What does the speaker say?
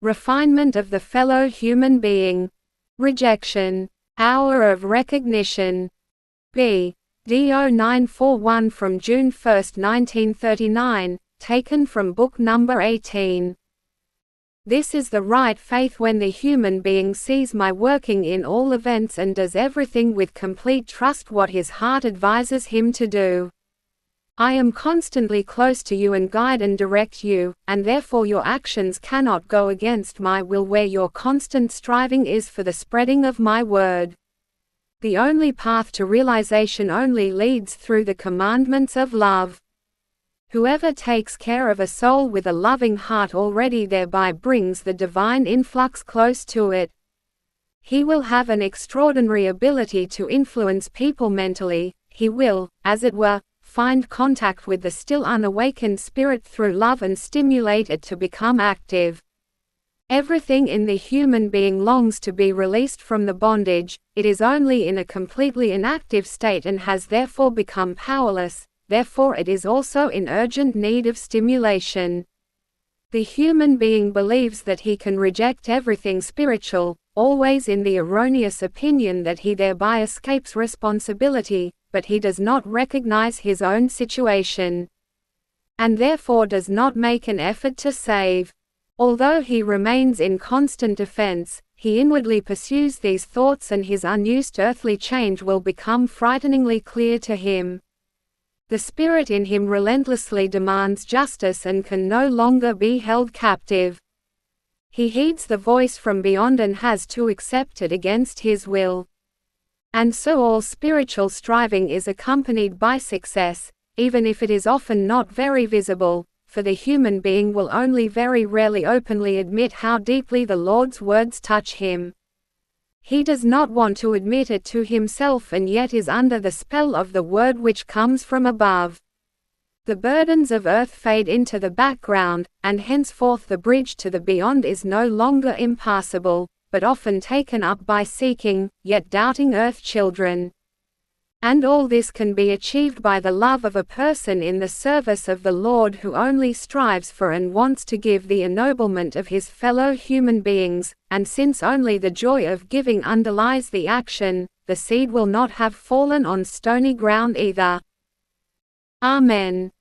Refinement of the fellow human being. Rejection. Hour of recognition. BD0941 from June 1, 1939, taken from book number 18. This is the right faith when the human being sees my working in all events and does everything with complete trust what his heart advises him to do. I am constantly close to you and guide and direct you, and therefore your actions cannot go against my will where your constant striving is for the spreading of my word. The only path to realization only leads through the commandments of love. Whoever takes care of a soul with a loving heart already thereby brings the divine influx close to it. He will have an extraordinary ability to influence people mentally. He will, as it were, find contact with the still unawakened spirit through love and stimulate it to become active. Everything in the human being longs to be released from the bondage. It is only in a completely inactive state and has therefore become powerless, therefore it is also in urgent need of stimulation. The human being believes that he can reject everything spiritual, always in the erroneous opinion that he thereby escapes responsibility, but he does not recognize his own situation, and therefore does not make an effort to save. Although he remains in constant defense, he inwardly pursues these thoughts and his unused earthly change will become frighteningly clear to him. The spirit in him relentlessly demands justice and can no longer be held captive. He heeds the voice from beyond and has to accept it against his will. And so all spiritual striving is accompanied by success, even if it is often not very visible, for the human being will only very rarely openly admit how deeply the Lord's words touch him. He does not want to admit it to himself and yet is under the spell of the word which comes from above. The burdens of earth fade into the background, and henceforth the bridge to the beyond is no longer impassable, but often taken up by seeking, yet doubting earth children. And all this can be achieved by the love of a person in the service of the Lord who only strives for and wants to give the ennoblement of his fellow human beings, and since only the joy of giving underlies the action, the seed will not have fallen on stony ground either. Amen.